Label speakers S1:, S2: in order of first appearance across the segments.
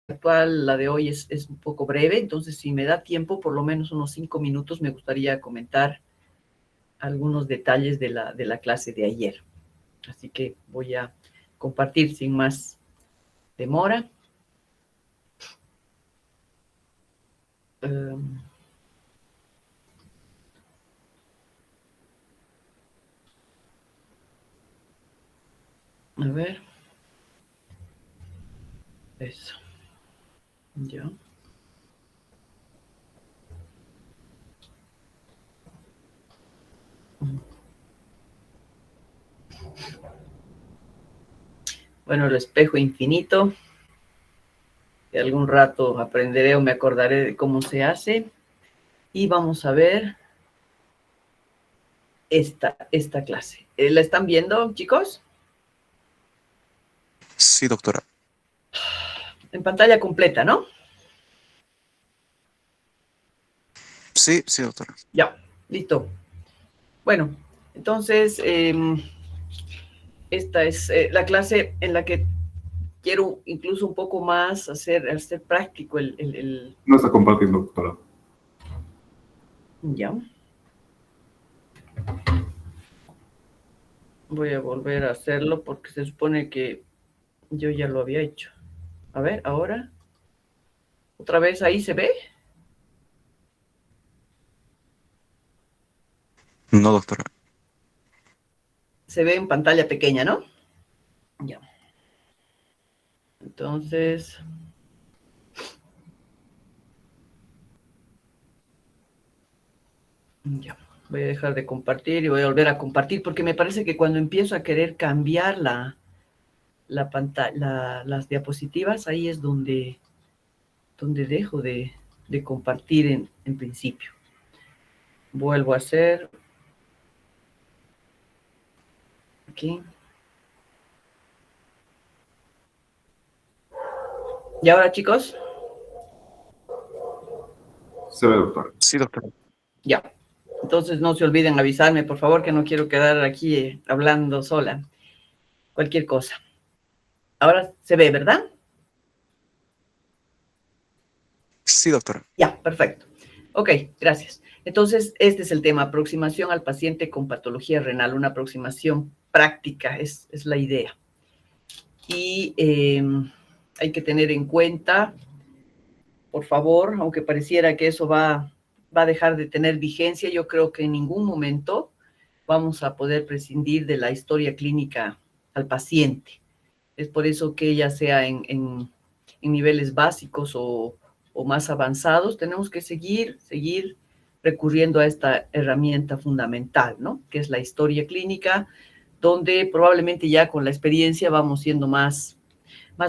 S1: actual, la de hoy, es un poco breve, entonces si me da tiempo, por lo menos unos 5 minutos, me gustaría comentar algunos detalles de la clase de ayer. Así que voy a compartir sin más demora. A ver. Eso. Ya. Bueno, el espejo infinito. De algún rato aprenderé o me acordaré de cómo se hace. Y vamos a ver esta clase. ¿La están viendo, chicos?
S2: Sí, doctora.
S1: En pantalla completa, ¿no?
S2: Sí, sí, doctora.
S1: Ya, listo. Bueno, entonces, esta es la clase en la que quiero incluso un poco más hacer práctico el...
S3: No está compartiendo, doctora.
S1: Ya. Voy a volver a hacerlo porque se supone que yo ya lo había hecho. A ver, ahora. ¿Otra vez ahí se ve?
S2: No, doctora.
S1: Se ve en pantalla pequeña, ¿no? Ya. Entonces... Ya. Voy a dejar de compartir y voy a volver a compartir porque me parece que cuando empiezo a querer cambiar la pantalla, las diapositivas, ahí es donde dejo de compartir en principio. Vuelvo a hacer. Aquí. ¿Y ahora, chicos?
S3: Se ve, doctora.
S2: Sí, doctora.
S1: Ya. Entonces no se olviden avisarme, por favor, que no quiero quedar aquí hablando sola. Cualquier cosa. Ahora se ve, ¿verdad?
S2: Sí, doctora.
S1: Ya, perfecto. Ok, gracias. Entonces, este es el tema, aproximación al paciente con patología renal, una aproximación práctica, es la idea. Y hay que tener en cuenta, por favor, aunque pareciera que eso va a dejar de tener vigencia, yo creo que en ningún momento vamos a poder prescindir de la historia clínica al paciente. Es por eso que ya sea en niveles básicos o más avanzados, tenemos que seguir recurriendo a esta herramienta fundamental, ¿no? Que es la historia clínica, donde probablemente ya con la experiencia vamos siendo más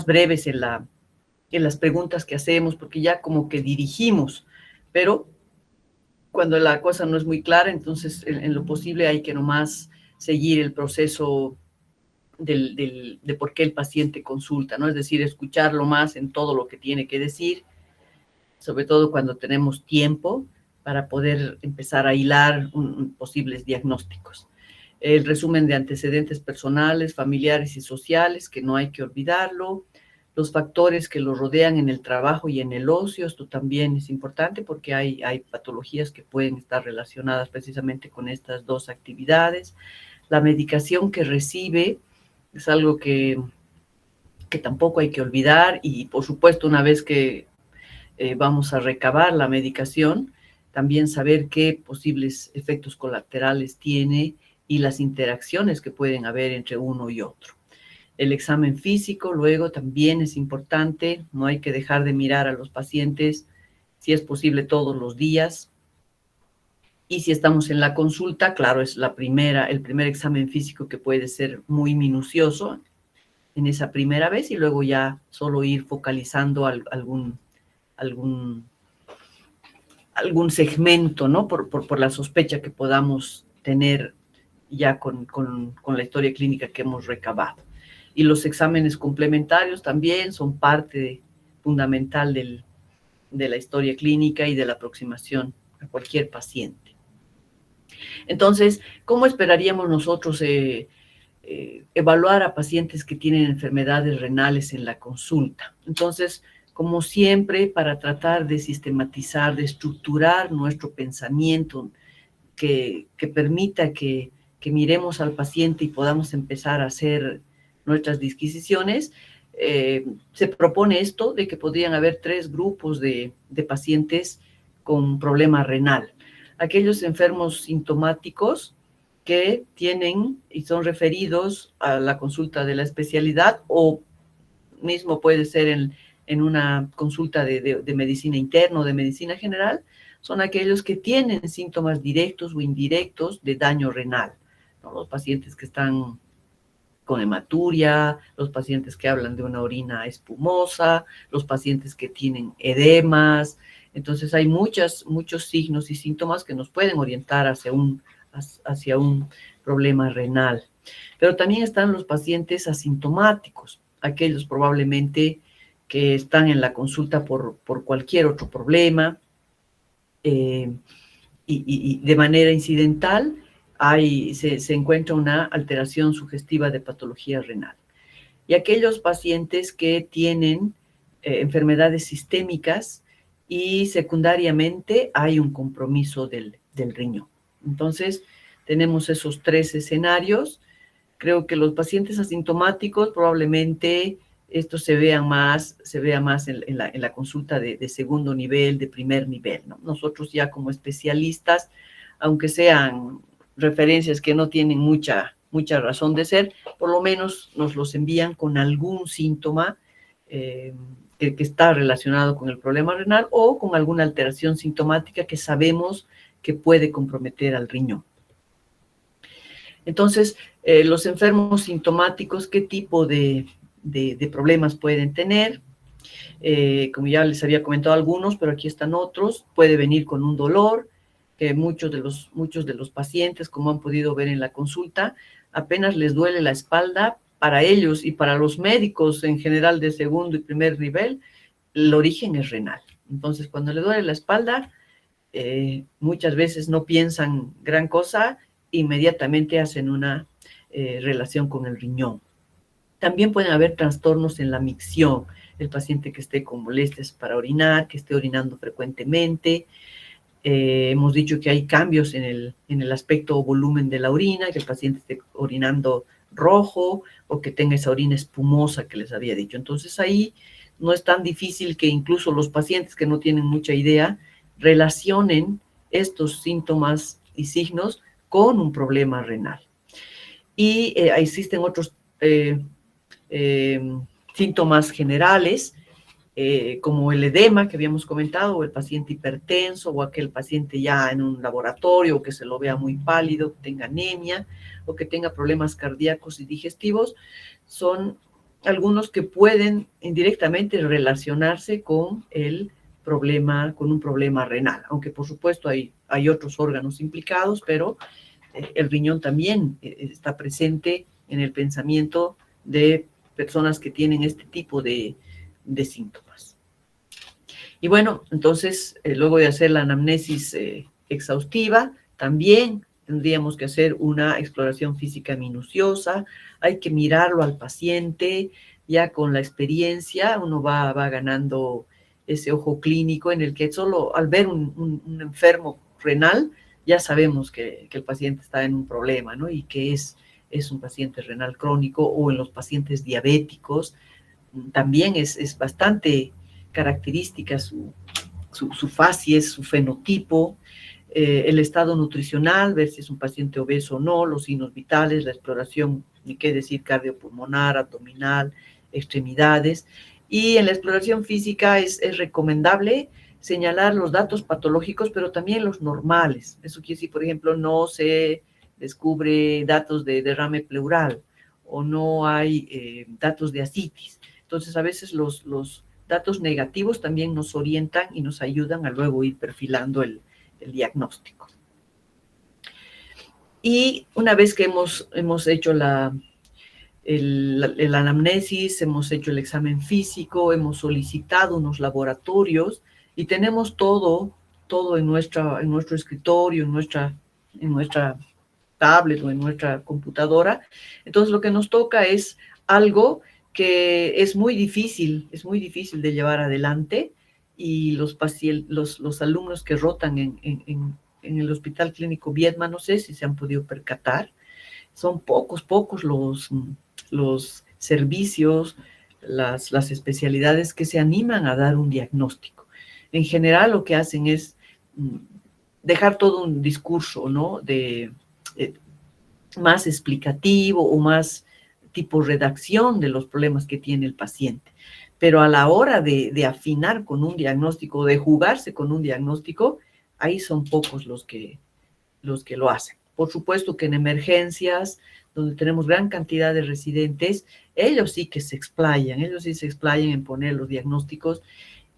S1: breves en las preguntas que hacemos, porque ya como que dirigimos, pero cuando la cosa no es muy clara, entonces en lo posible hay que nomás seguir el proceso de por qué el paciente consulta, ¿no? Es decir, escucharlo más en todo lo que tiene que decir, sobre todo cuando tenemos tiempo para poder empezar a hilar posibles diagnósticos. El resumen de antecedentes personales, familiares y sociales, que no hay que olvidarlo. Los factores que lo rodean en el trabajo y en el ocio, esto también es importante porque hay patologías que pueden estar relacionadas precisamente con estas dos actividades. La medicación que recibe es algo que tampoco hay que olvidar y, por supuesto, una vez que vamos a recabar la medicación, también saber qué posibles efectos colaterales tiene y las interacciones que pueden haber entre uno y otro. El examen físico, luego, también es importante. No hay que dejar de mirar a los pacientes, si es posible, todos los días. Y si estamos en la consulta, claro, es el primer examen físico que puede ser muy minucioso en esa primera vez y luego ya solo ir focalizando algún segmento, ¿no? Por la sospecha que podamos tener ya con la historia clínica que hemos recabado. Y los exámenes complementarios también son parte fundamental de la historia clínica y de la aproximación a cualquier paciente. Entonces, ¿cómo esperaríamos nosotros evaluar a pacientes que tienen enfermedades renales en la consulta? Entonces, como siempre, para tratar de sistematizar, de estructurar nuestro pensamiento, que permita que miremos al paciente y podamos empezar a hacer nuestras disquisiciones, se propone esto de que podrían haber 3 grupos de pacientes con problema renal. Aquellos enfermos sintomáticos que tienen y son referidos a la consulta de la especialidad, o mismo puede ser en una consulta de medicina interna o de medicina general, son aquellos que tienen síntomas directos o indirectos de daño renal, ¿no? Los pacientes que están con hematuria, los pacientes que hablan de una orina espumosa, los pacientes que tienen edemas. Entonces hay muchos signos y síntomas que nos pueden orientar hacia un problema renal. Pero también están los pacientes asintomáticos, aquellos probablemente que están en la consulta por cualquier otro problema, y de manera incidental se encuentra una alteración sugestiva de patología renal. Y aquellos pacientes que tienen enfermedades sistémicas y secundariamente hay un compromiso del riñón. Entonces, tenemos esos 3 escenarios. Creo que los pacientes asintomáticos probablemente esto se vea más en la consulta de segundo nivel, de primer nivel, ¿no? Nosotros ya como especialistas, aunque sean referencias que no tienen mucha razón de ser, por lo menos nos los envían con algún síntoma que está relacionado con el problema renal o con alguna alteración sintomática que sabemos que puede comprometer al riñón. Entonces, los enfermos sintomáticos, ¿qué tipo de problemas pueden tener? Como ya les había comentado algunos, pero aquí están otros. Puede venir con un dolor, que muchos de los pacientes, como han podido ver en la consulta, apenas les duele la espalda. Para ellos y para los médicos en general de segundo y primer nivel, el origen es renal. Entonces, cuando le duele la espalda, muchas veces no piensan gran cosa, inmediatamente hacen una relación con el riñón. También pueden haber trastornos en la micción, el paciente que esté con molestias para orinar, que esté orinando frecuentemente. Hemos dicho que hay cambios en el aspecto o volumen de la orina, que el paciente esté orinando rojo o que tenga esa orina espumosa que les había dicho. Entonces ahí no es tan difícil que incluso los pacientes que no tienen mucha idea relacionen estos síntomas y signos con un problema renal. Y existen otros síntomas generales, como el edema que habíamos comentado, o el paciente hipertenso, o aquel paciente ya en un laboratorio, o que se lo vea muy pálido, que tenga anemia, o que tenga problemas cardíacos y digestivos, son algunos que pueden indirectamente relacionarse con un problema renal, aunque por supuesto hay otros órganos implicados, pero el riñón también está presente en el pensamiento de personas que tienen este tipo de síntomas. Y bueno, entonces, luego de hacer la anamnesis exhaustiva, también tendríamos que hacer una exploración física minuciosa. Hay que mirarlo al paciente, ya con la experiencia uno va ganando ese ojo clínico en el que solo al ver un enfermo renal, ya sabemos que el paciente está en un problema, ¿no? Y que es un paciente renal crónico, o en los pacientes diabéticos también es bastante característica su facies, su fenotipo, el estado nutricional, ver si es un paciente obeso o no, los signos vitales, la exploración, ni qué decir, cardiopulmonar, abdominal, extremidades. Y en la exploración física es recomendable señalar los datos patológicos, pero también los normales. Eso quiere decir, por ejemplo, no se descubre datos de derrame pleural o no hay datos de ascitis. Entonces, a veces los datos negativos también nos orientan y nos ayudan a luego ir perfilando el diagnóstico. Y una vez que hemos hecho la anamnesis, hemos hecho el examen físico, hemos solicitado unos laboratorios y tenemos todo en nuestro escritorio, en nuestra tablet o en nuestra computadora, entonces lo que nos toca es algo que es muy difícil de llevar adelante, y los alumnos que rotan en el Hospital Clínico Viedma, no sé si se han podido percatar, son pocos los servicios, las especialidades que se animan a dar un diagnóstico. En general lo que hacen es dejar todo un discurso, ¿no? Más explicativo o más tipo redacción de los problemas que tiene el paciente. Pero a la hora de afinar con un diagnóstico, de jugarse con un diagnóstico, ahí son pocos los que lo hacen. Por supuesto que en emergencias, donde tenemos gran cantidad de residentes, ellos sí se explayan en poner los diagnósticos,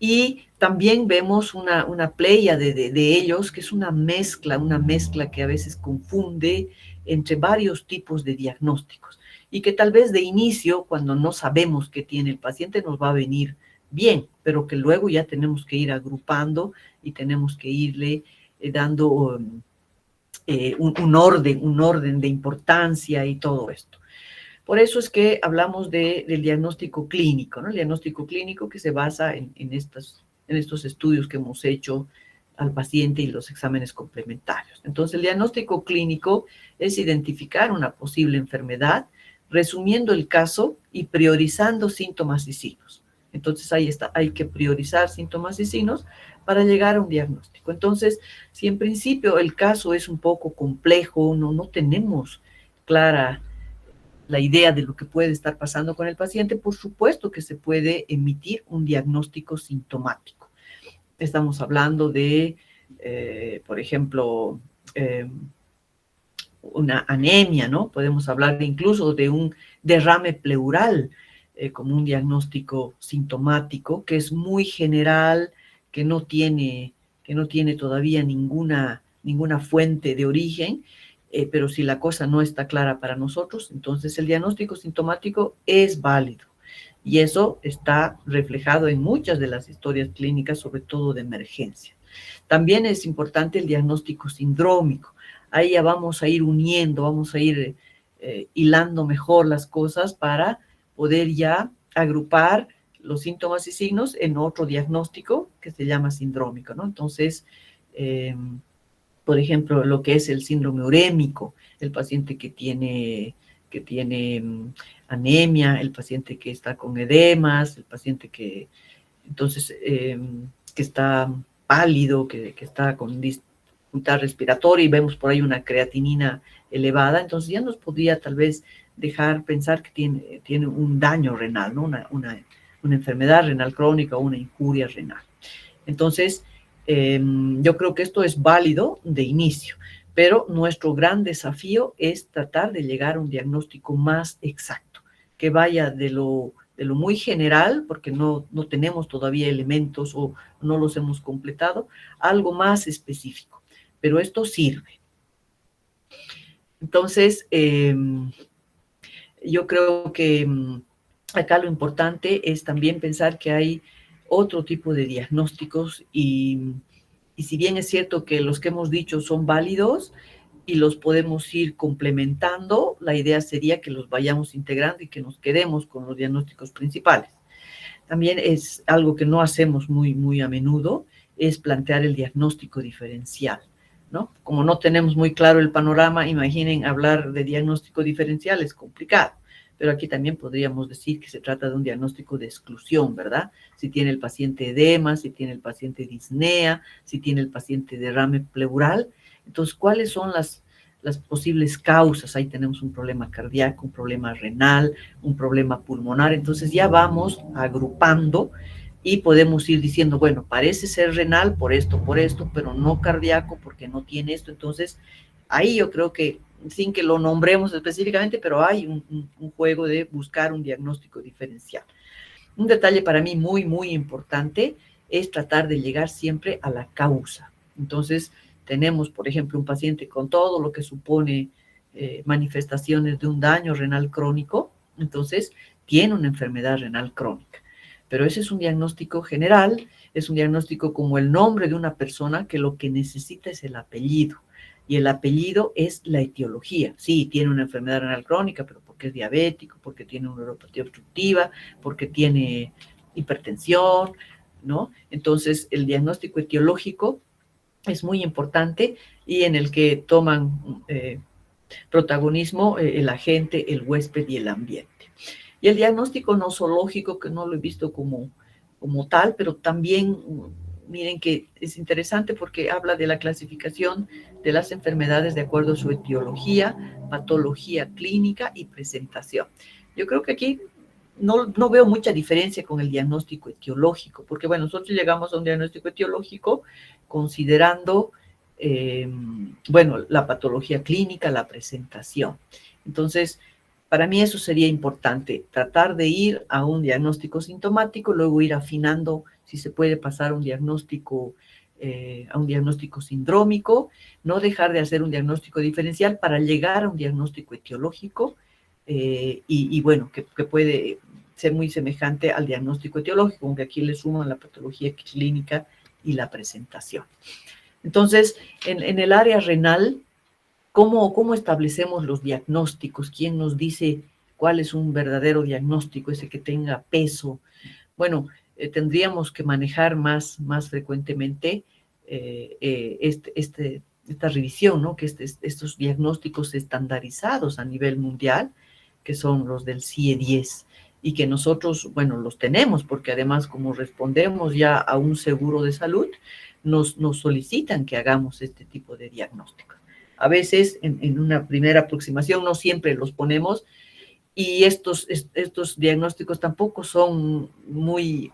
S1: y también vemos una playa de ellos, que es una mezcla que a veces confunde entre varios tipos de diagnósticos, y que tal vez de inicio, cuando no sabemos qué tiene el paciente, nos va a venir bien, pero que luego ya tenemos que ir agrupando y tenemos que irle dando un orden de importancia y todo esto. Por eso es que hablamos del diagnóstico clínico, ¿no? El diagnóstico clínico que se basa en estos estudios que hemos hecho al paciente y los exámenes complementarios. Entonces, el diagnóstico clínico es identificar una posible enfermedad, resumiendo el caso y priorizando síntomas y signos. Entonces, ahí está, hay que priorizar síntomas y signos para llegar a un diagnóstico. Entonces, si en principio el caso es un poco complejo, no tenemos clara la idea de lo que puede estar pasando con el paciente, por supuesto que se puede emitir un diagnóstico sintomático. Estamos hablando de, por ejemplo, una anemia, ¿no? Podemos hablar incluso de un derrame pleural como un diagnóstico sintomático, que es muy general, que no tiene todavía ninguna fuente de origen, pero si la cosa no está clara para nosotros, entonces el diagnóstico sintomático es válido. Y eso está reflejado en muchas de las historias clínicas, sobre todo de emergencia. También es importante el diagnóstico sindrómico. Ahí ya vamos a ir uniendo, vamos a ir hilando mejor las cosas para poder ya agrupar los síntomas y signos en otro diagnóstico que se llama sindrómico, ¿no? Entonces, por ejemplo, lo que es el síndrome urémico, el paciente que tiene anemia, el paciente que está con edemas, el paciente que está pálido, que está con dificultad respiratoria, y vemos por ahí una creatinina elevada, entonces ya nos podría tal vez dejar pensar que tiene un daño renal, ¿no? Una enfermedad renal crónica o una injuria renal. Entonces, yo creo que esto es válido de inicio, pero nuestro gran desafío es tratar de llegar a un diagnóstico más exacto, que vaya de lo muy general, porque no tenemos todavía elementos o no los hemos completado, algo más específico, pero esto sirve. Entonces, yo creo que acá lo importante es también pensar que hay otro tipo de diagnósticos, y si bien es cierto que los que hemos dicho son válidos y los podemos ir complementando, la idea sería que los vayamos integrando y que nos quedemos con los diagnósticos principales. También es algo que no hacemos muy a menudo, es plantear el diagnóstico diferencial, ¿no? Como no tenemos muy claro el panorama, imaginen hablar de diagnóstico diferencial, es complicado. Pero aquí también podríamos decir que se trata de un diagnóstico de exclusión, ¿verdad? Si tiene el paciente edema, si tiene el paciente disnea, si tiene el paciente derrame pleural. Entonces, ¿cuáles son las posibles causas? Ahí tenemos un problema cardíaco, un problema renal, un problema pulmonar. Entonces ya vamos agrupando y podemos ir diciendo, bueno, parece ser renal por esto, pero no cardíaco porque no tiene esto. Entonces, ahí yo creo que, sin que lo nombremos específicamente, pero hay un juego de buscar un diagnóstico diferencial. Un detalle para mí muy importante es tratar de llegar siempre a la causa. Entonces, tenemos, por ejemplo, un paciente con todo lo que supone manifestaciones de un daño renal crónico, entonces tiene una enfermedad renal crónica. Pero ese es un diagnóstico general, es un diagnóstico como el nombre de una persona que lo que necesita es el apellido. y el apellido es la etiología. Sí, tiene una enfermedad renal crónica, pero porque es diabético, porque tiene una neuropatía obstructiva, porque tiene hipertensión, ¿no? Entonces, el diagnóstico etiológico es muy importante y en el que toman protagonismo el agente, el huésped y el ambiente. Y el diagnóstico nosológico, que no lo he visto como tal, pero también miren que es interesante porque habla de la clasificación de las enfermedades de acuerdo a su etiología, patología clínica y presentación. Yo creo que aquí no veo mucha diferencia con el diagnóstico etiológico, porque bueno, nosotros llegamos a un diagnóstico etiológico considerando, bueno, la patología clínica, la presentación. Entonces, para mí eso sería importante, tratar de ir a un diagnóstico sintomático, luego ir afinando si se puede pasar a un diagnóstico sindrómico, no dejar de hacer un diagnóstico diferencial para llegar a un diagnóstico etiológico, y bueno, que puede ser muy semejante al diagnóstico etiológico, aunque aquí le suman la patología clínica y la presentación. Entonces, en el área renal, ¿cómo establecemos los diagnósticos? ¿Quién nos dice cuál es un verdadero diagnóstico, ese que tenga peso? Bueno, tendríamos que manejar más frecuentemente esta revisión, ¿no? Que estos diagnósticos estandarizados a nivel mundial, que son los del CIE-10, y que nosotros, bueno, los tenemos, porque además como respondemos ya a un seguro de salud, nos solicitan que hagamos este tipo de diagnósticos. A veces, en una primera aproximación, no siempre los ponemos, y estos diagnósticos tampoco son muy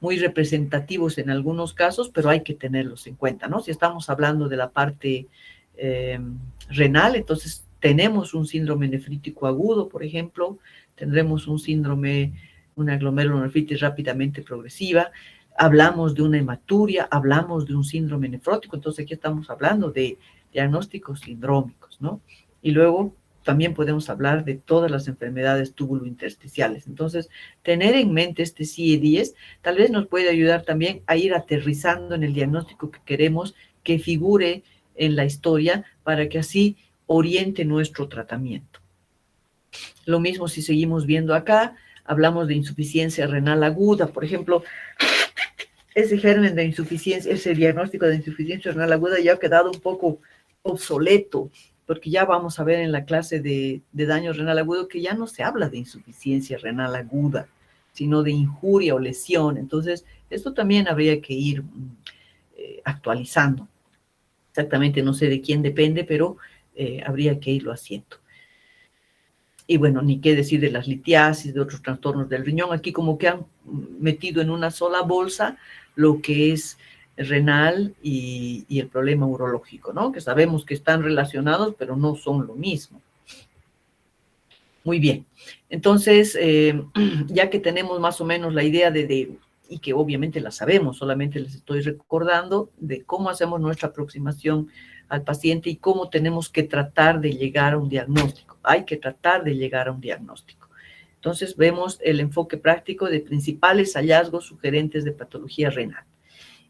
S1: representativos en algunos casos, pero hay que tenerlos en cuenta, ¿no? Si estamos hablando de la parte renal, entonces tenemos un síndrome nefrítico agudo, por ejemplo, tendremos una glomerulonefritis rápidamente progresiva, hablamos de una hematuria, hablamos de un síndrome nefrótico, entonces aquí estamos hablando de diagnósticos sindrómicos, ¿no? Y luego también podemos hablar de todas las enfermedades túbulo-intersticiales. Entonces, tener en mente este CIE-10 tal vez nos puede ayudar también a ir aterrizando en el diagnóstico que queremos que figure en la historia para que así oriente nuestro tratamiento. Lo mismo si seguimos viendo acá, hablamos de insuficiencia renal aguda, por ejemplo, ese germen de insuficiencia, ese diagnóstico de insuficiencia renal aguda ya ha quedado un poco obsoleto, porque ya vamos a ver en la clase de daño renal agudo que ya no se habla de insuficiencia renal aguda, sino de injuria o lesión. Entonces, esto también habría que ir actualizando. Exactamente no sé de quién depende, pero habría que irlo haciendo. Y bueno, ni qué decir de las litiasis, de otros trastornos del riñón. Aquí como que han metido en una sola bolsa lo que es renal y el problema urológico, ¿no? Que sabemos que están relacionados, pero no son lo mismo. Muy bien. Entonces, ya que tenemos más o menos la idea y que obviamente la sabemos, solamente les estoy recordando de cómo hacemos nuestra aproximación al paciente y cómo tenemos que tratar de llegar a un diagnóstico. Hay que tratar de llegar a un diagnóstico. Entonces, vemos el enfoque práctico de principales hallazgos sugerentes de patología renal.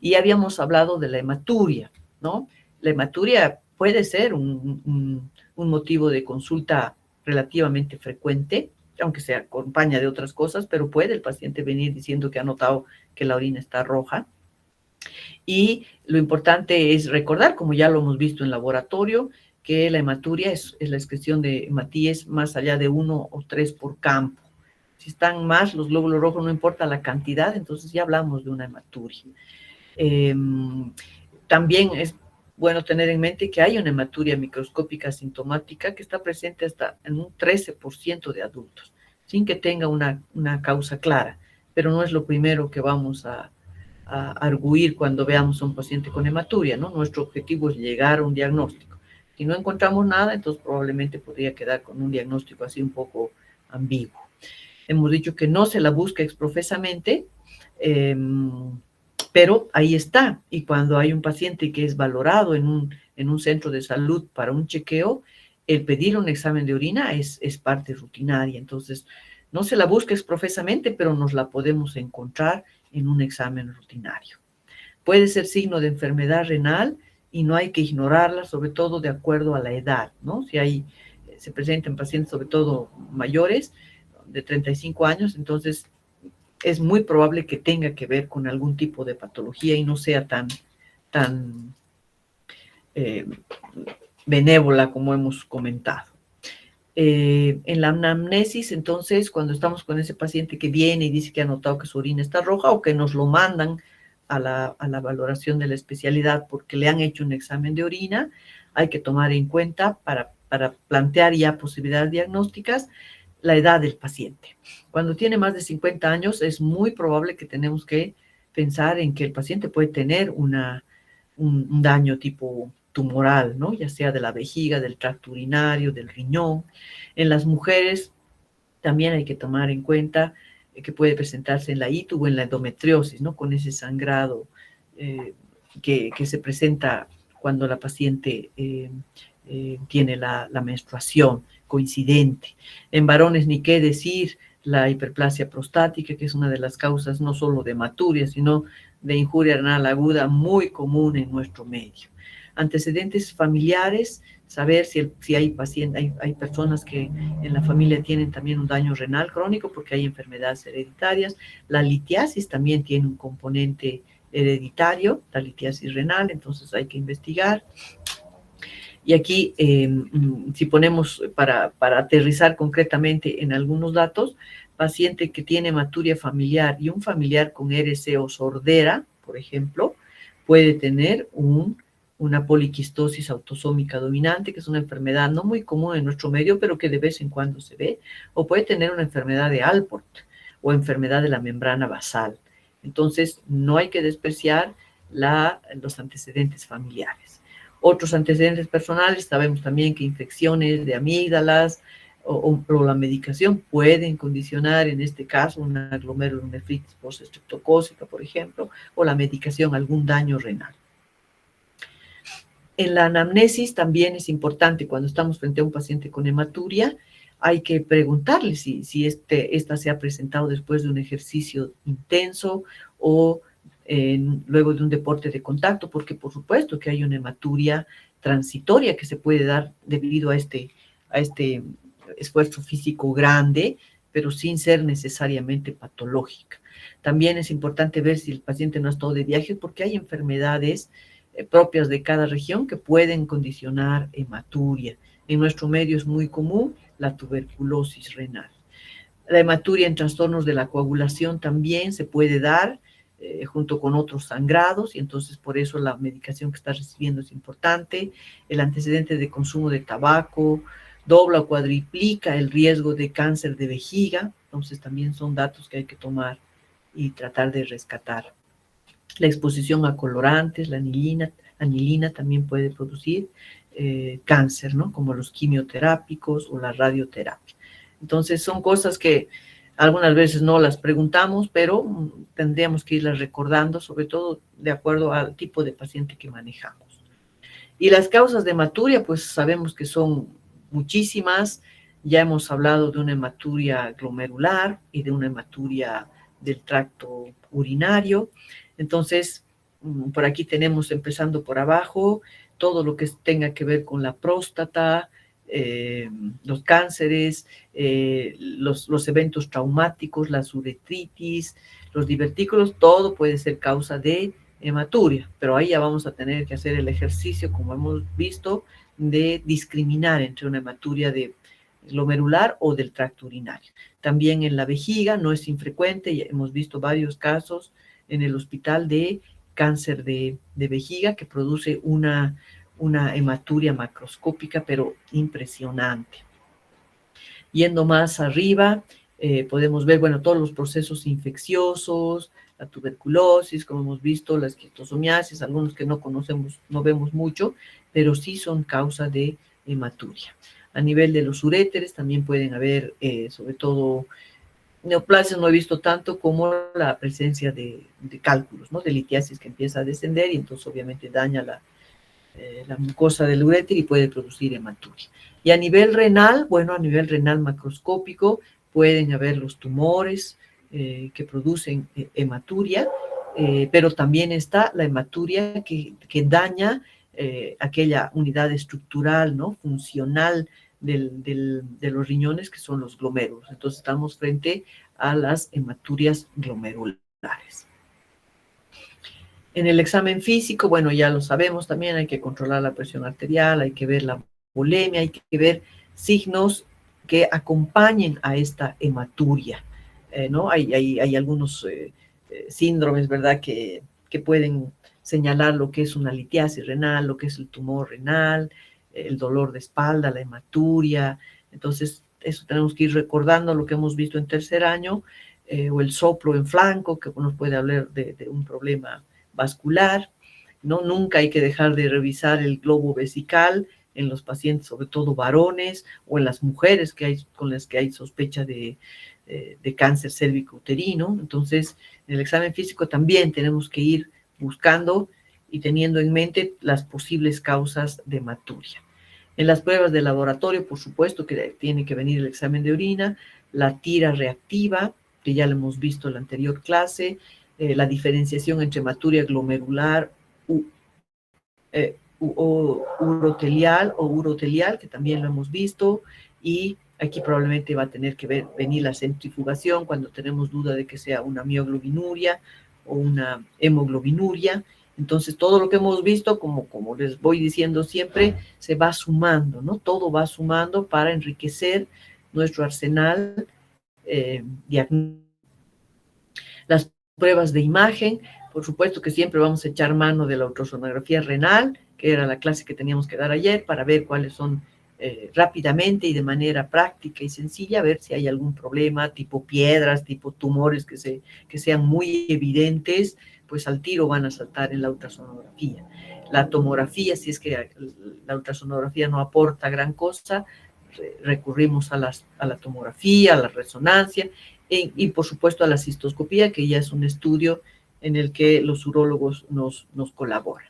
S1: Y habíamos hablado de la hematuria, ¿no? La hematuria puede ser un motivo de consulta relativamente frecuente, aunque se acompaña de otras cosas, pero puede el paciente venir diciendo que ha notado que la orina está roja. Y lo importante es recordar, como ya lo hemos visto en laboratorio, que la hematuria es la excreción de hematíes más allá de 1 o 3 por campo. Si están más los glóbulos rojos, no importa la cantidad, entonces ya hablamos de una hematuria. También es bueno tener en mente que hay una hematuria microscópica sintomática que está presente hasta en un 13% de adultos, sin que tenga una causa clara, pero no es lo primero que vamos a arguir cuando veamos a un paciente con hematuria, ¿no? Nuestro objetivo es llegar a un diagnóstico. Si no encontramos nada, entonces probablemente podría quedar con un diagnóstico así un poco ambiguo. Hemos dicho que no se la busca exprofesamente, pero ahí está. Y cuando hay un paciente que es valorado en un centro de salud para un chequeo, el pedir un examen de orina es parte rutinaria. Entonces, no se la busca exprofesamente, pero nos la podemos encontrar en un examen rutinario. Puede ser signo de enfermedad renal y no hay que ignorarla, sobre todo de acuerdo a la edad, ¿no? Si se presentan pacientes, sobre todo mayores, de 35 años, entonces es muy probable que tenga que ver con algún tipo de patología y no sea tan benévola como hemos comentado. En la anamnesis, entonces, cuando estamos con ese paciente que viene y dice que ha notado que su orina está roja o que nos lo mandan a la valoración de la especialidad porque le han hecho un examen de orina, hay que tomar en cuenta para plantear ya posibilidades diagnósticas la edad del paciente. Cuando tiene más de 50 años es muy probable que tenemos que pensar en que el paciente puede tener un daño tipo tumoral, ¿no? Ya sea de la vejiga, del tracto urinario, del riñón. En las mujeres también hay que tomar en cuenta que puede presentarse en la ITU o en la endometriosis, ¿no? Con ese sangrado que se presenta cuando la paciente tiene la menstruación coincidente. En varones, ni qué decir, la hiperplasia prostática, que es una de las causas no solo de hematuria, sino de injuria renal aguda muy común en nuestro medio. Antecedentes familiares, saber si hay personas que en la familia tienen también un daño renal crónico porque hay enfermedades hereditarias. La litiasis también tiene un componente hereditario, la litiasis renal, entonces hay que investigar. Y aquí, si ponemos para aterrizar concretamente en algunos datos, paciente que tiene hematuria familiar y un familiar con RC o sordera, por ejemplo, puede tener una poliquistosis autosómica dominante, que es una enfermedad no muy común en nuestro medio, pero que de vez en cuando se ve, o puede tener una enfermedad de Alport o enfermedad de la membrana basal. Entonces, no hay que despreciar los antecedentes familiares. Otros antecedentes personales, sabemos también que infecciones de amígdalas o la medicación pueden condicionar, en este caso, una glomerulonefritis postestreptocócica, por ejemplo, o la medicación, algún daño renal. En la anamnesis también es importante, cuando estamos frente a un paciente con hematuria, hay que preguntarle si esta se ha presentado después de un ejercicio intenso o luego de un deporte de contacto, porque por supuesto que hay una hematuria transitoria que se puede dar debido a este esfuerzo físico grande, pero sin ser necesariamente patológica. También es importante ver si el paciente no ha estado de viaje, porque hay enfermedades propias de cada región que pueden condicionar hematuria. En nuestro medio es muy común la tuberculosis renal. La hematuria en trastornos de la coagulación también se puede dar junto con otros sangrados, y entonces por eso la medicación que está recibiendo es importante. El antecedente de consumo de tabaco dobla o cuadriplica el riesgo de cáncer de vejiga, entonces también son datos que hay que tomar y tratar de rescatar. La exposición a colorantes, la anilina también puede producir cáncer, ¿no? Como los quimioterápicos o la radioterapia. Entonces son cosas que algunas veces no las preguntamos, pero tendríamos que irlas recordando, sobre todo de acuerdo al tipo de paciente que manejamos. Y las causas de hematuria, pues sabemos que son muchísimas. Ya hemos hablado de una hematuria glomerular y de una hematuria del tracto urinario. Entonces, por aquí tenemos, empezando por abajo, todo lo que tenga que ver con la próstata, los cánceres, los eventos traumáticos, las uretritis, los divertículos, todo puede ser causa de hematuria, pero ahí ya vamos a tener que hacer el ejercicio, como hemos visto, de discriminar entre una hematuria de glomerular o del tracto urinario. También en la vejiga no es infrecuente, ya hemos visto varios casos en el hospital de cáncer de vejiga que produce una hematuria macroscópica, pero impresionante. Yendo más arriba, podemos ver, bueno, todos los procesos infecciosos, la tuberculosis, como hemos visto, la esquistosomiasis, algunos que no conocemos, no vemos mucho, pero sí son causa de hematuria. A nivel de los uréteres también pueden haber, sobre todo, neoplasias no he visto tanto como la presencia de cálculos, ¿no? De litiasis que empieza a descender y entonces obviamente daña la mucosa del uréter y puede producir hematuria. Y a nivel renal, bueno, a nivel renal macroscópico pueden haber los tumores que producen hematuria, pero también está la hematuria que daña aquella unidad estructural, ¿no? Funcional de los riñones, que son los glomérulos. Entonces estamos frente a las hematurias glomerulares. En el examen físico, bueno, ya lo sabemos también, hay que controlar la presión arterial, hay que ver la volemia, hay que ver signos que acompañen a esta hematuria, ¿no? Hay algunos síndromes, ¿verdad?, que pueden señalar lo que es una litiasis renal, lo que es el tumor renal, el dolor de espalda, la hematuria. Entonces, eso tenemos que ir recordando lo que hemos visto en tercer año, o el soplo en flanco, que nos puede hablar de un problema vascular, ¿no? Nunca hay que dejar de revisar el globo vesical en los pacientes, sobre todo varones, o en las mujeres con las que hay sospecha de cáncer cérvico-uterino. Entonces, en el examen físico también tenemos que ir buscando y teniendo en mente las posibles causas de hematuria. En las pruebas de laboratorio, por supuesto que tiene que venir el examen de orina, la tira reactiva, que ya lo hemos visto en la anterior clase, la diferenciación entre hematuria glomerular o urotelial, que también lo hemos visto, y aquí probablemente va a tener que venir la centrifugación cuando tenemos duda de que sea una mioglobinuria o una hemoglobinuria. Entonces, todo lo que hemos visto, como les voy diciendo siempre, se va sumando, ¿no? Todo va sumando para enriquecer nuestro arsenal diagnóstico. Las pruebas de imagen, por supuesto que siempre vamos a echar mano de la ultrasonografía renal, que era la clase que teníamos que dar ayer, para ver cuáles son rápidamente y de manera práctica y sencilla, ver si hay algún problema, tipo piedras, tipo tumores que sean muy evidentes, pues al tiro van a saltar en la ultrasonografía. La tomografía, si es que la ultrasonografía no aporta gran cosa, recurrimos a la tomografía, a la resonancia, y por supuesto a la cistoscopía, que ya es un estudio en el que los urólogos nos colaboran.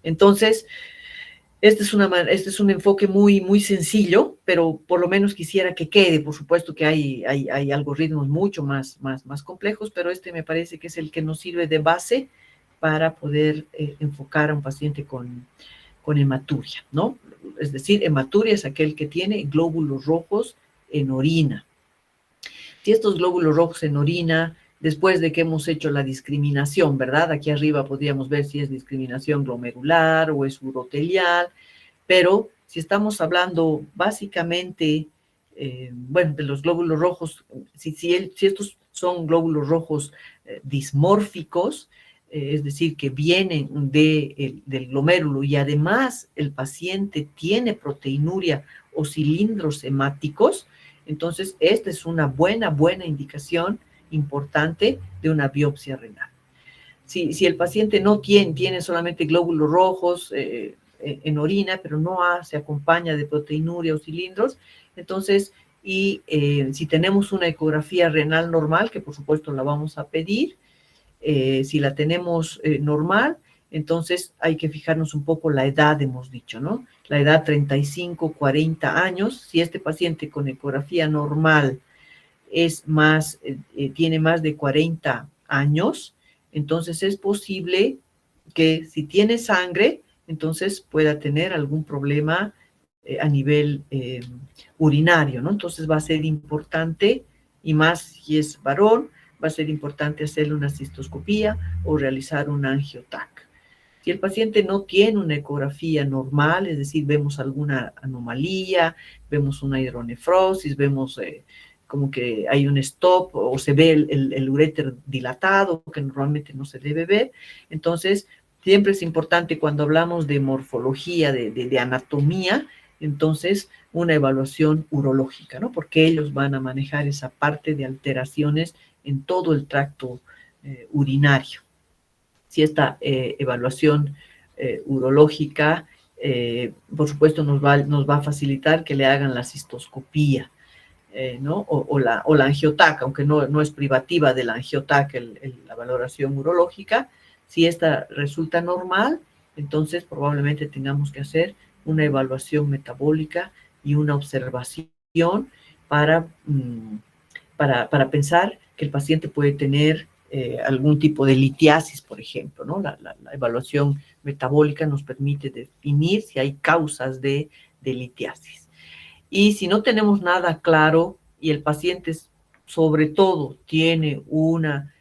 S1: Entonces, este es un enfoque muy, muy sencillo, pero por lo menos quisiera que quede. Por supuesto que hay algoritmos mucho más complejos, pero este me parece que es el que nos sirve de base para poder enfocar a un paciente con hematuria, ¿no? Es decir, hematuria es aquel que tiene glóbulos rojos en orina. Si estos glóbulos rojos en orina, después de que hemos hecho la discriminación, ¿verdad? Aquí arriba podríamos ver si es discriminación glomerular o es urotelial, pero si estamos hablando básicamente, bueno, de los glóbulos rojos, si estos son glóbulos rojos dismórficos, es decir, que vienen del glomérulo y además el paciente tiene proteinuria o cilindros hemáticos, entonces esta es una buena indicación importante de una biopsia renal. Si el paciente no tiene solamente glóbulos rojos en orina, pero no se acompaña de proteinuria o cilindros, entonces, si tenemos una ecografía renal normal, que por supuesto la vamos a pedir, si la tenemos normal, entonces hay que fijarnos un poco la edad, hemos dicho, ¿no? La edad 35, 40 años. Si este paciente con ecografía normal tiene más de 40 años, entonces es posible que si tiene sangre, entonces pueda tener algún problema a nivel urinario, ¿no? Entonces va a ser importante, y más si es varón, va a ser importante hacerle una cistoscopía o realizar un angiotac. Si el paciente no tiene una ecografía normal, es decir, vemos alguna anomalía, vemos una hidronefrosis, vemos como que hay un stop o se ve el uréter dilatado, que normalmente no se debe ver, entonces siempre es importante cuando hablamos de morfología, de anatomía, entonces una evaluación urológica, ¿no? Porque ellos van a manejar esa parte de alteraciones en todo el tracto urinario. Si esta evaluación urológica, por supuesto, nos va a facilitar que le hagan la cistoscopía, ¿no? O la angiotac, aunque no es privativa de la angiotac la valoración urológica. Si esta resulta normal, entonces probablemente tengamos que hacer una evaluación metabólica y una observación para pensar que el paciente puede tener algún tipo de litiasis, por ejemplo, ¿no? La evaluación metabólica nos permite definir si hay causas de litiasis. Y si no tenemos nada claro y el paciente sobre todo tiene una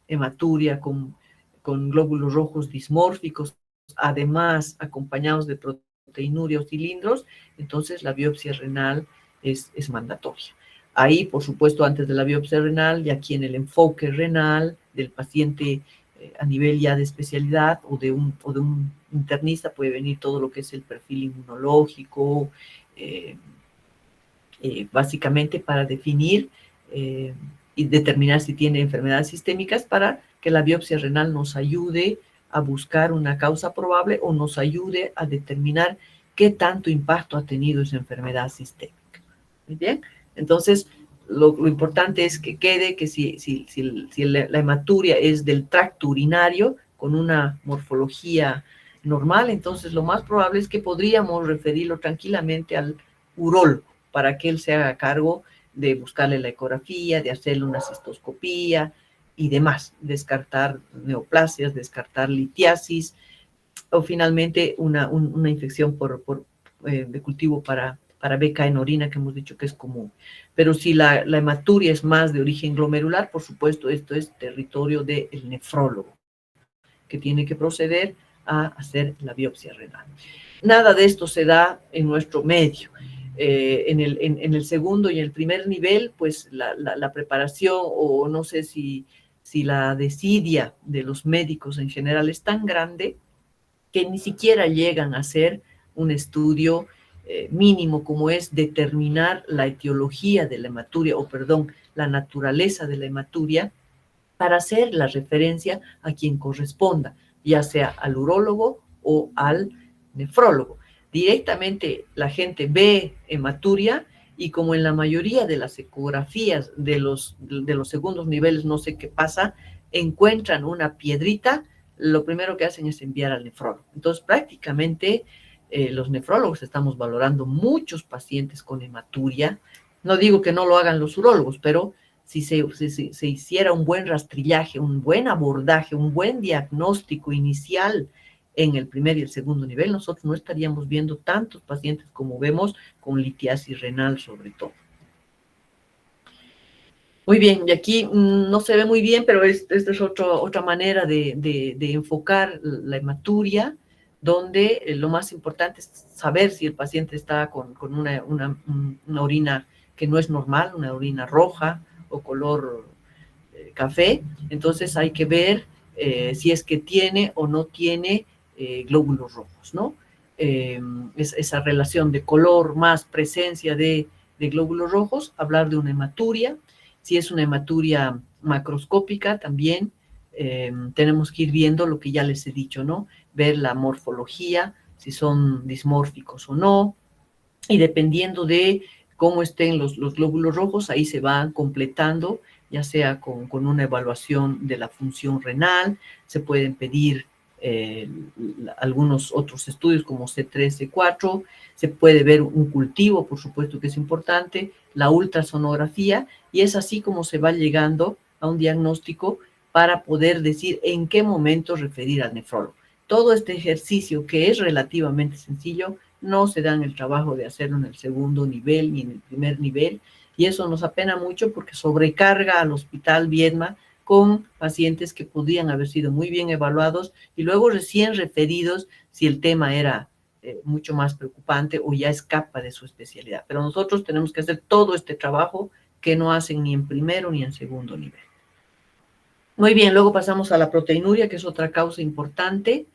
S1: hematuria con glóbulos rojos dismórficos, además acompañados de proteinuria o cilindros, entonces la biopsia renal es mandatoria. Ahí, por supuesto, antes de la biopsia renal, y aquí en el enfoque renal del paciente a nivel ya de especialidad o de un internista, puede venir todo lo que es el perfil inmunológico, básicamente para definir y determinar si tiene enfermedades sistémicas, para que la biopsia renal nos ayude a buscar una causa probable o nos ayude a determinar qué tanto impacto ha tenido esa enfermedad sistémica. ¿Muy bien? Entonces, lo importante es que quede que si la hematuria es del tracto urinario con una morfología normal, entonces lo más probable es que podríamos referirlo tranquilamente al urólogo para que él se haga cargo de buscarle la ecografía, de hacerle una cistoscopía y demás, descartar neoplasias, descartar litiasis o finalmente una infección de cultivo para beca en orina, que hemos dicho que es común. Pero si la hematuria es más de origen glomerular, por supuesto, esto es territorio del nefrólogo, que tiene que proceder a hacer la biopsia renal. Nada de esto se da en nuestro medio. En el segundo y el primer nivel, pues la preparación, o no sé si la desidia de los médicos en general es tan grande que ni siquiera llegan a hacer un estudio mínimo como es determinar la etiología de la hematuria, o perdón, la naturaleza de la hematuria, para hacer la referencia a quien corresponda, ya sea al urólogo o al nefrólogo. Directamente la gente ve hematuria y como en la mayoría de las ecografías de los segundos niveles, no sé qué pasa, encuentran una piedrita, lo primero que hacen es enviar al nefrólogo. Entonces, prácticamente los nefrólogos estamos valorando muchos pacientes con hematuria. No digo que no lo hagan los urólogos, pero si se hiciera un buen rastrillaje, un buen abordaje, un buen diagnóstico inicial en el primer y el segundo nivel, nosotros no estaríamos viendo tantos pacientes como vemos con litiasis renal sobre todo. Muy bien, y aquí no se ve muy bien, pero esta es otra manera de enfocar la hematuria, donde lo más importante es saber si el paciente está con una orina que no es normal, una orina roja o color café. Entonces hay que ver si es que tiene o no tiene glóbulos rojos, ¿no? Esa relación de color más presencia de glóbulos rojos, hablar de una hematuria. Si es una hematuria macroscópica, también tenemos que ir viendo lo que ya les he dicho, ¿no? Ver la morfología, si son dismórficos o no, y dependiendo de cómo estén los glóbulos rojos, ahí se van completando, ya sea con una evaluación de la función renal, se pueden pedir algunos otros estudios como C3, C4, se puede ver un cultivo, por supuesto que es importante, la ultrasonografía, y es así como se va llegando a un diagnóstico para poder decir en qué momento referir al nefrólogo. Todo este ejercicio, que es relativamente sencillo, no se dan el trabajo de hacerlo en el segundo nivel ni en el primer nivel, y eso nos apena mucho porque sobrecarga al Hospital Viedma con pacientes que podrían haber sido muy bien evaluados y luego recién referidos si el tema era mucho más preocupante o ya escapa de su especialidad. Pero nosotros tenemos que hacer todo este trabajo que no hacen ni en primero ni en segundo nivel. Muy bien, luego pasamos a la proteinuria, que es otra causa importante,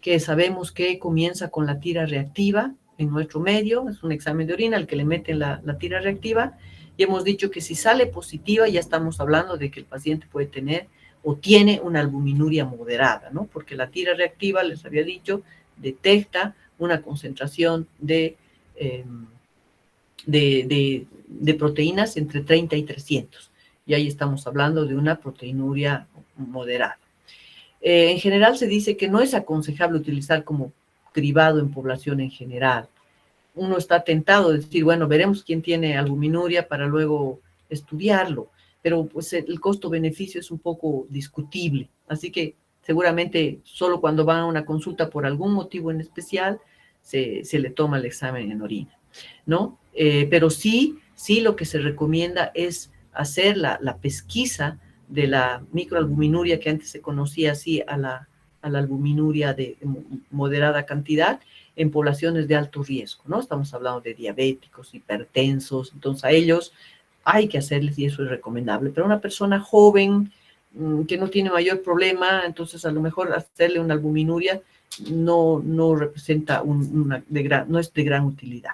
S1: que sabemos que comienza con la tira reactiva en nuestro medio, es un examen de orina al que le meten la tira reactiva, y hemos dicho que si sale positiva ya estamos hablando de que el paciente puede tener o tiene una albuminuria moderada, ¿no? Porque la tira reactiva, les había dicho, detecta una concentración de proteínas entre 30 y 300, y ahí estamos hablando de una proteinuria moderada. En general se dice que no es aconsejable utilizar como cribado en población en general. Uno está tentado de decir, bueno, veremos quién tiene albuminuria para luego estudiarlo, pero pues el costo-beneficio es un poco discutible. Así que seguramente solo cuando van a una consulta por algún motivo en especial se le toma el examen en orina, ¿no? Pero sí lo que se recomienda es hacer la pesquisa de la microalbuminuria, que antes se conocía así a la albuminuria de moderada cantidad, en poblaciones de alto riesgo, ¿no? Estamos hablando de diabéticos, hipertensos, entonces a ellos hay que hacerles y eso es recomendable. Pero una persona joven que no tiene mayor problema, entonces a lo mejor hacerle una albuminuria no representa no es de gran utilidad.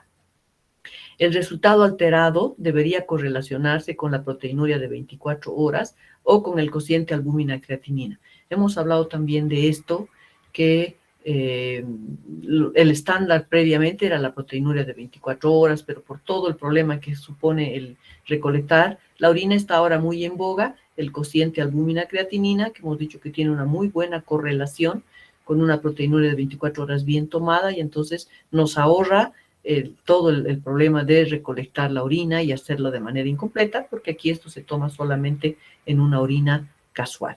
S1: El resultado alterado debería correlacionarse con la proteinuria de 24 horas o con el cociente albúmina-creatinina. Hemos hablado también de esto, que el estándar previamente era la proteinuria de 24 horas, pero por todo el problema que supone el recolectar, la orina está ahora muy en boga, el cociente albúmina-creatinina, que hemos dicho que tiene una muy buena correlación con una proteinuria de 24 horas bien tomada, y entonces nos ahorra todo el problema de recolectar la orina y hacerlo de manera incompleta, porque aquí esto se toma solamente en una orina casual.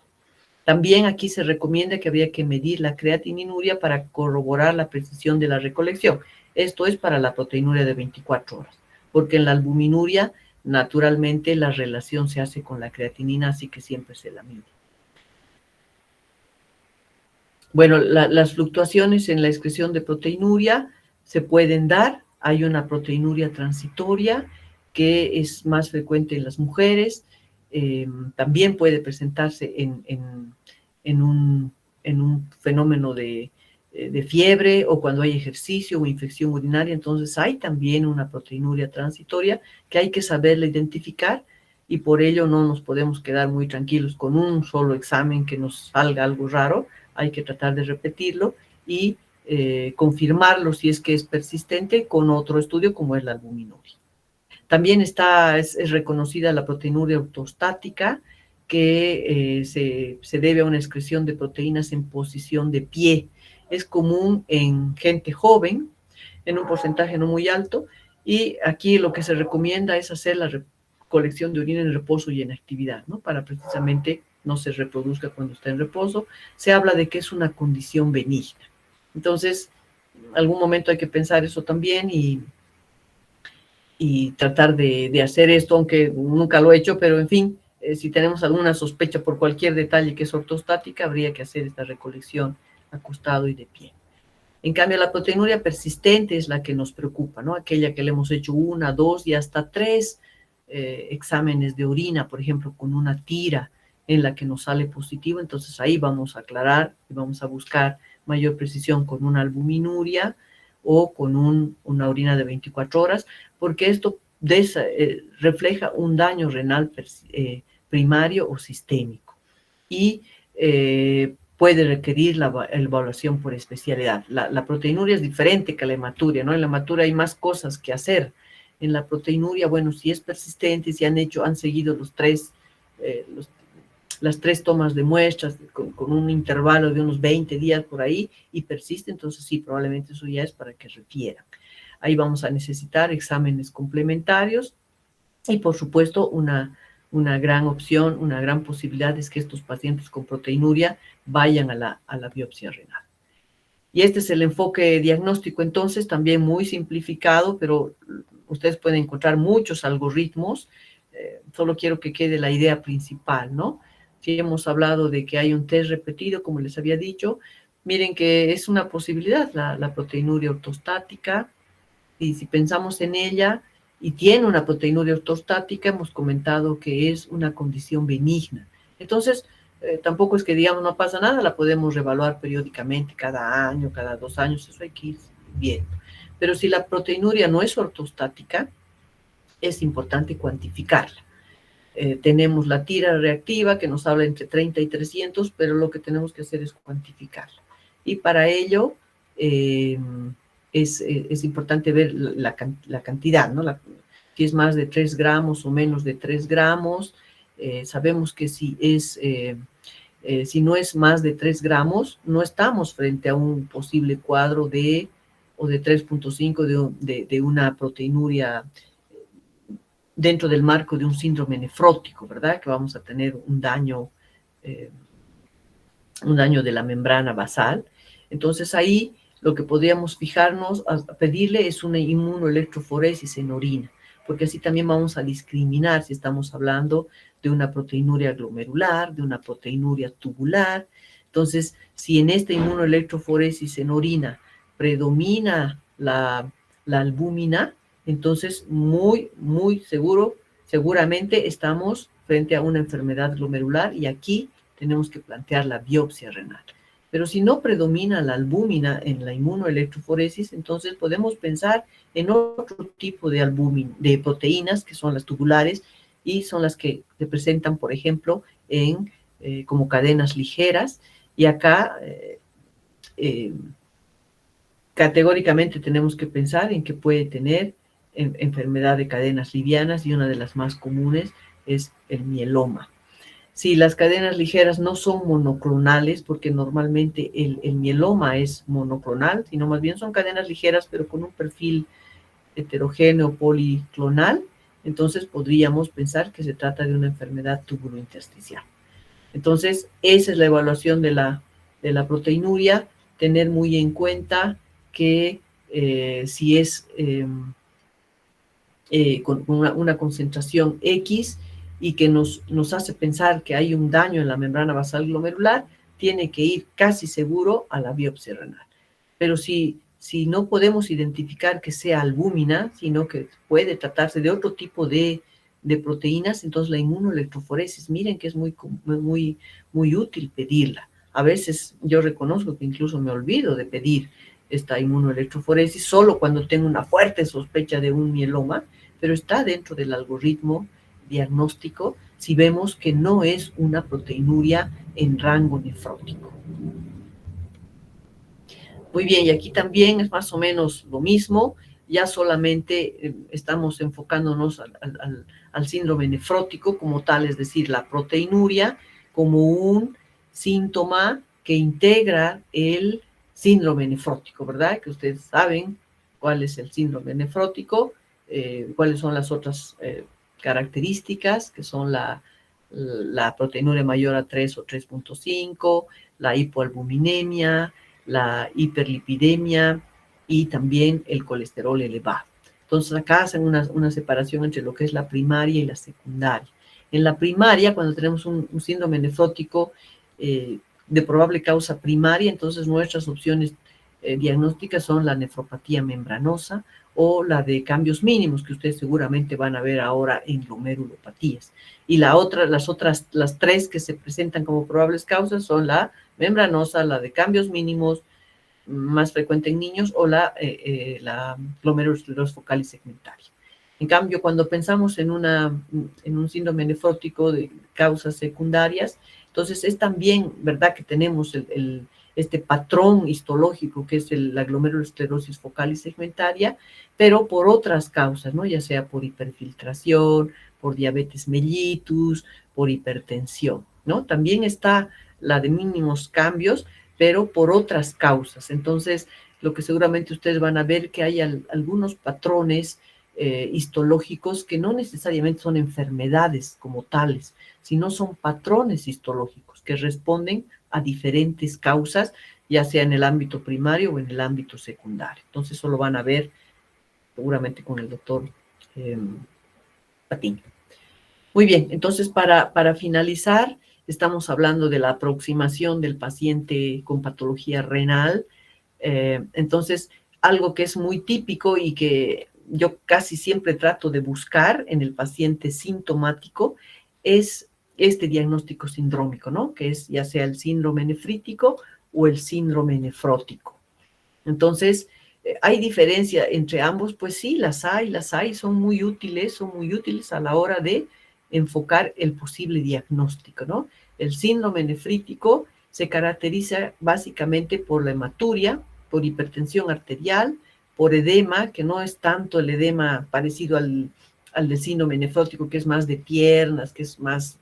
S1: También aquí se recomienda que habría que medir la creatininuria para corroborar la precisión de la recolección. Esto es para la proteinuria de 24 horas, porque en la albuminuria, naturalmente, la relación se hace con la creatinina, así que siempre se la mide. Bueno, las fluctuaciones en la excreción de proteinuria se pueden dar. Hay una proteinuria transitoria que es más frecuente en las mujeres. También puede presentarse en un fenómeno de fiebre o cuando hay ejercicio o infección urinaria. Entonces hay también una proteinuria transitoria que hay que saberla identificar, y por ello no nos podemos quedar muy tranquilos con un solo examen que nos salga algo raro. Hay que tratar de repetirlo y confirmarlo si es que es persistente con otro estudio como es la albuminuria. También es reconocida la proteinuria ortostática, que se debe a una excreción de proteínas en posición de pie. Es común en gente joven, en un porcentaje no muy alto, y aquí lo que se recomienda es hacer la recolección de orina en reposo y en actividad, ¿no? Para precisamente no se reproduzca cuando está en reposo. Se habla de que es una condición benigna. Entonces, en algún momento hay que pensar eso también y tratar de hacer esto, aunque nunca lo he hecho, pero en fin, si tenemos alguna sospecha por cualquier detalle que es ortostática, habría que hacer esta recolección acostado y de pie. En cambio, la proteinuria persistente es la que nos preocupa, ¿no? Aquella que le hemos hecho 1, 2 y hasta 3 exámenes de orina, por ejemplo, con una tira en la que nos sale positivo. Entonces ahí vamos a aclarar y vamos a buscar mayor precisión con una albuminuria o con una orina de 24 horas, porque esto refleja un daño renal primario o sistémico, y puede requerir la evaluación por especialidad. La proteinuria es diferente que la hematuria, ¿no? En la hematuria hay más cosas que hacer. En la proteinuria, bueno, si es persistente, si han seguido las 3 tomas de muestras con un intervalo de unos 20 días por ahí y persiste, entonces sí, probablemente eso ya es para que refieran. Ahí vamos a necesitar exámenes complementarios y, por supuesto, una gran opción, una gran posibilidad es que estos pacientes con proteinuria vayan a la biopsia renal. Y este es el enfoque diagnóstico, entonces, también muy simplificado, pero ustedes pueden encontrar muchos algoritmos. Solo quiero que quede la idea principal, ¿no? Si hemos hablado de que hay un test repetido, como les había dicho, miren que es una posibilidad la proteinuria ortostática, y si pensamos en ella y tiene una proteinuria ortostática, hemos comentado que es una condición benigna. Entonces, tampoco es que digamos no pasa nada, la podemos reevaluar periódicamente, cada año, cada 2 años, eso hay que ir viendo. Pero si la proteinuria no es ortostática, es importante cuantificarla. Tenemos la tira reactiva que nos habla entre 30 y 300, pero lo que tenemos que hacer es cuantificarla. Y para ello es importante ver la cantidad, ¿no? Si es más de 3 gramos o menos de 3 gramos. Sabemos que si no es más de 3 gramos, no estamos frente a un posible cuadro de 3.5 de una proteinuria dentro del marco de un síndrome nefrótico, ¿verdad? Que vamos a tener un daño de la membrana basal. Entonces ahí lo que podríamos fijarnos, a pedirle es una inmunoelectroforesis en orina, porque así también vamos a discriminar si estamos hablando de una proteinuria glomerular, de una proteinuria tubular. Entonces, si en esta inmunoelectroforesis en orina predomina la albúmina, entonces muy seguramente estamos frente a una enfermedad glomerular y aquí tenemos que plantear la biopsia renal. Pero si no predomina la albúmina en la inmunoelectroforesis, entonces podemos pensar en otro tipo de proteínas, que son las tubulares, y son las que se presentan, por ejemplo, como cadenas ligeras. Y acá, categóricamente tenemos que pensar en que puede tener enfermedad de cadenas livianas, y una de las más comunes es el mieloma. Si las cadenas ligeras no son monoclonales, porque normalmente el mieloma es monoclonal, sino más bien son cadenas ligeras, pero con un perfil heterogéneo policlonal, entonces podríamos pensar que se trata de una enfermedad tubulointersticial. Entonces, esa es la evaluación de la proteinuria, tener muy en cuenta que si es con una concentración X y que nos hace pensar que hay un daño en la membrana basal glomerular, tiene que ir casi seguro a la biopsia renal. Pero si no podemos identificar que sea albúmina, sino que puede tratarse de otro tipo de proteínas, entonces la inmunoelectroforesis, miren que es muy útil pedirla. A veces yo reconozco que incluso me olvido de pedir esta inmunoelectroforesis solo cuando tengo una fuerte sospecha de un mieloma, pero está dentro del algoritmo diagnóstico si vemos que no es una proteinuria en rango nefrótico. Muy bien, y aquí también es más o menos lo mismo, ya solamente estamos enfocándonos al síndrome nefrótico como tal, es decir, la proteinuria como un síntoma que integra el síndrome nefrótico, ¿verdad? Que ustedes saben cuál es el síndrome nefrótico, cuáles son las otras características, que son la proteinuria mayor a 3 o 3.5, la hipoalbuminemia, la hiperlipidemia y también el colesterol elevado. Entonces acá hacen una separación entre lo que es la primaria y la secundaria. En la primaria, cuando tenemos un síndrome nefrótico de probable causa primaria, entonces nuestras opciones diagnósticas son la nefropatía membranosa o la de cambios mínimos, que ustedes seguramente van a ver ahora en glomerulopatías. Y las tres que se presentan como probables causas son la membranosa, la de cambios mínimos, más frecuente en niños, o la glomerulosclerosis focal y segmentaria. En cambio, cuando pensamos en un síndrome nefrótico de causas secundarias, entonces es también verdad que tenemos este patrón histológico que es la glomerulosclerosis focal y segmentaria, pero por otras causas, ¿no? Ya sea por hiperfiltración, por diabetes mellitus, por hipertensión, ¿no? También está la de mínimos cambios, pero por otras causas. Entonces, lo que seguramente ustedes van a ver que hay algunos patrones histológicos que no necesariamente son enfermedades como tales, sino son patrones histológicos que responden a diferentes causas, ya sea en el ámbito primario o en el ámbito secundario. Entonces, eso lo van a ver seguramente con el doctor Patiño. Muy bien, entonces para finalizar, estamos hablando de la aproximación del paciente con patología renal. Entonces, algo que es muy típico y que yo casi siempre trato de buscar en el paciente sintomático es este diagnóstico sindrómico, ¿no? Que es ya sea el síndrome nefrítico o el síndrome nefrótico. Entonces, ¿hay diferencia entre ambos? Pues sí, las hay, son muy útiles a la hora de enfocar el posible diagnóstico, ¿no? El síndrome nefrítico se caracteriza básicamente por la hematuria, por hipertensión arterial, por edema, que no es tanto el edema parecido al del síndrome nefrótico, que es más de piernas, que es más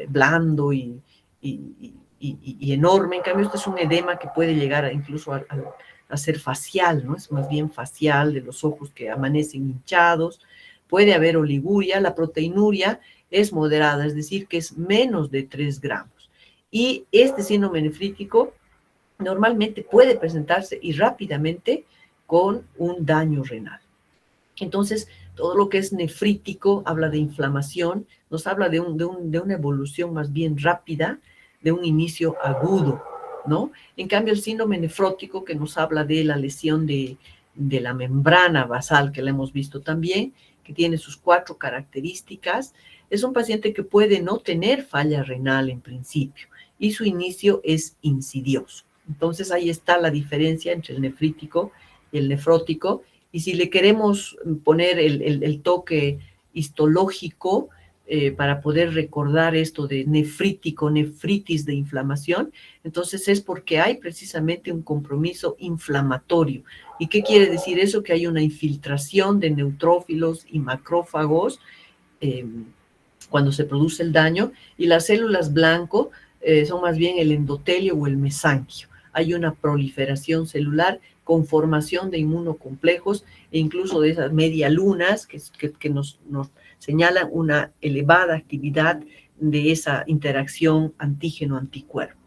S1: blando y enorme. En cambio, este es un edema que puede llegar incluso a ser facial, ¿no? Es más bien facial, de los ojos que amanecen hinchados, puede haber oliguria, la proteinuria es moderada, es decir, que es menos de 3 gramos. Y este síndrome nefrítico normalmente puede presentarse y rápidamente con un daño renal. Entonces, todo lo que es nefrítico habla de inflamación, nos habla de una evolución más bien rápida, de un inicio agudo, ¿no? En cambio, el síndrome nefrótico, que nos habla de la lesión de la membrana basal, que la hemos visto también, que tiene sus 4 características, es un paciente que puede no tener falla renal en principio, y su inicio es insidioso. Entonces, ahí está la diferencia entre el nefrítico y el nefrótico. Y si le queremos poner el toque histológico para poder recordar esto de nefrítico, nefritis de inflamación, entonces es porque hay precisamente un compromiso inflamatorio. ¿Y qué quiere decir eso? Que hay una infiltración de neutrófilos y macrófagos cuando se produce el daño, y las células blanco son más bien el endotelio o el mesanquio. Hay una proliferación celular con formación de inmunocomplejos e incluso de esas medialunas que nos señalan una elevada actividad de esa interacción antígeno-anticuerpo.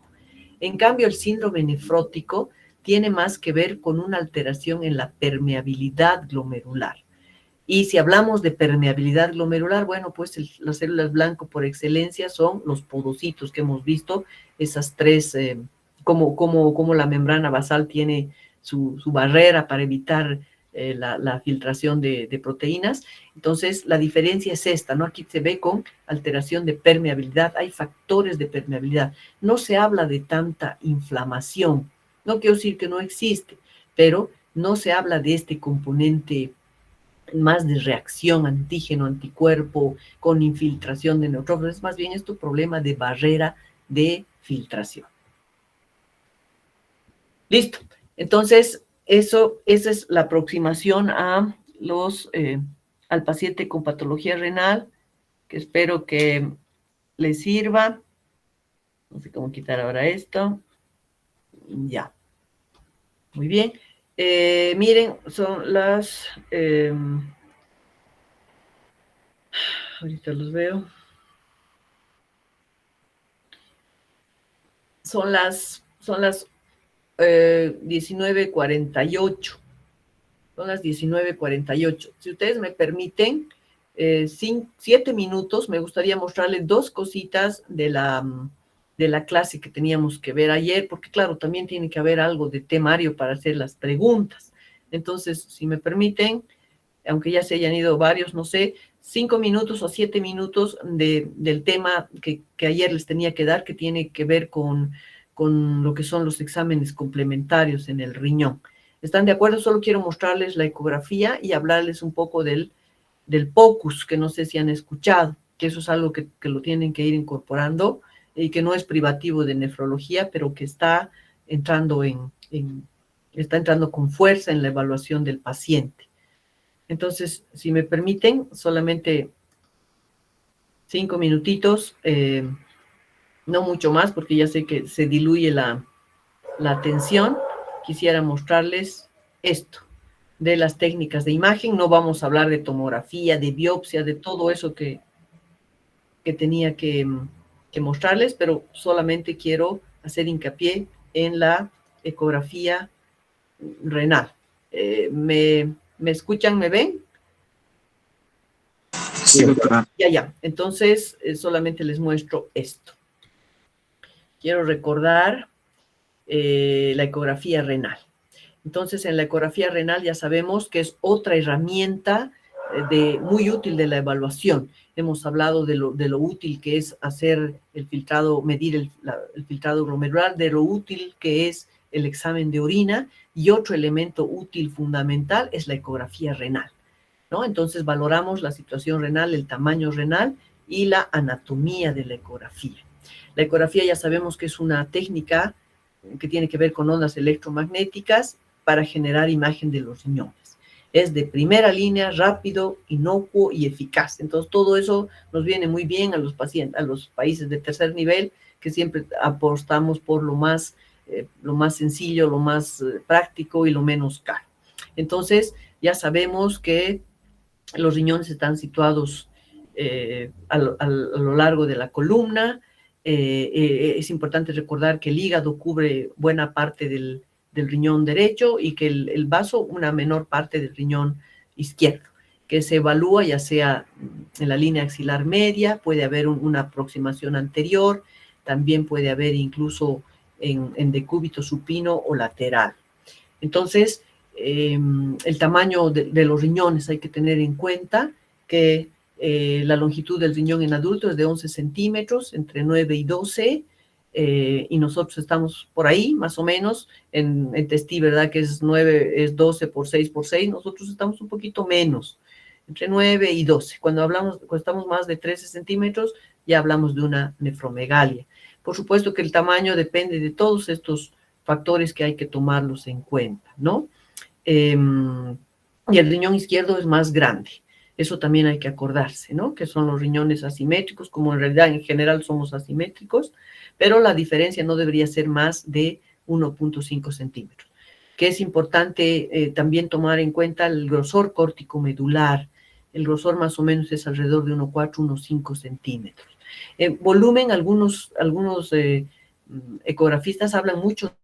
S1: En cambio, el síndrome nefrótico tiene más que ver con una alteración en la permeabilidad glomerular. Y si hablamos de permeabilidad glomerular, bueno, pues las células blanco por excelencia son los podocitos que hemos visto, esas 3, como la membrana basal tiene su barrera para evitar la filtración de proteínas. Entonces, la diferencia es esta, ¿no? Aquí se ve con alteración de permeabilidad, hay factores de permeabilidad. No se habla de tanta inflamación, no quiero decir que no existe, pero no se habla de este componente más de reacción antígeno-anticuerpo con infiltración de neutrófilos, es más bien esto problema de barrera de filtración. Listo. Entonces, esa es la aproximación a al paciente con patología renal, que espero que les sirva. No sé cómo quitar ahora esto. Ya. Muy bien. Miren, son las... ahorita los veo. Son las 19:48. Son las 19:48. Si ustedes me permiten, 7 minutos, me gustaría mostrarles 2 cositas de la clase que teníamos que ver ayer, porque claro, también tiene que haber algo de temario para hacer las preguntas. Entonces, si me permiten, aunque ya se hayan ido varios, no sé, 5 minutos o 7 minutos del tema que ayer les tenía que dar, que tiene que ver con lo que son los exámenes complementarios en el riñón. ¿Están de acuerdo? Solo quiero mostrarles la ecografía y hablarles un poco del POCUS, que no sé si han escuchado, que eso es algo que lo tienen que ir incorporando y que no es privativo de nefrología, pero que está entrando está entrando con fuerza en la evaluación del paciente. Entonces, si me permiten, solamente 5 minutitos, no mucho más, porque ya sé que se diluye la atención. Quisiera mostrarles esto, de las técnicas de imagen. No vamos a hablar de tomografía, de biopsia, de todo eso que tenía que mostrarles, pero solamente quiero hacer hincapié en la ecografía renal. ¿Me escuchan? ¿Me ven?
S2: Sí, doctora.
S1: Ya. Entonces, solamente les muestro esto. Quiero recordar la ecografía renal. Entonces, en la ecografía renal ya sabemos que es otra herramienta muy útil de la evaluación. Hemos hablado de lo útil que es hacer el filtrado, medir el filtrado glomerular, de lo útil que es el examen de orina, y otro elemento útil fundamental es la ecografía renal, ¿no? Entonces valoramos la situación renal, el tamaño renal y la anatomía de la ecografía. La ecografía ya sabemos que es una técnica que tiene que ver con ondas electromagnéticas para generar imagen de los riñones. Es de primera línea, rápido, inocuo y eficaz. Entonces, todo eso nos viene muy bien a los pacientes, a los países de tercer nivel, que siempre apostamos por lo más sencillo, lo más práctico y lo menos caro. Entonces, ya sabemos que Los riñones están situados a lo largo de la columna. Es importante recordar que el hígado cubre buena parte del riñón derecho y que el vaso una menor parte del riñón izquierdo, que se evalúa ya sea en la línea axilar media, puede haber una aproximación anterior, también puede haber incluso en decúbito supino o lateral. Entonces, el tamaño de los riñones hay que tener en cuenta que la longitud del riñón en adulto es de 11 centímetros, entre 9 y 12, y nosotros estamos por ahí, más o menos, en Testí, ¿verdad? Que es 12 por 6 por 6, nosotros estamos un poquito menos, entre 9 y 12. Cuando estamos más de 13 centímetros, ya hablamos de una nefromegalia. Por supuesto que el tamaño depende de todos estos factores que hay que tomarlos en cuenta, ¿no? Y el riñón izquierdo es más grande. Eso también hay que acordarse, ¿no? Que son los riñones asimétricos, como en realidad en general somos asimétricos, pero la diferencia no debería ser más de 1.5 centímetros. Que es importante también tomar en cuenta el grosor córtico-medular. El grosor más o menos es alrededor de 1.4, 1.5 centímetros. Volumen, algunos ecografistas hablan mucho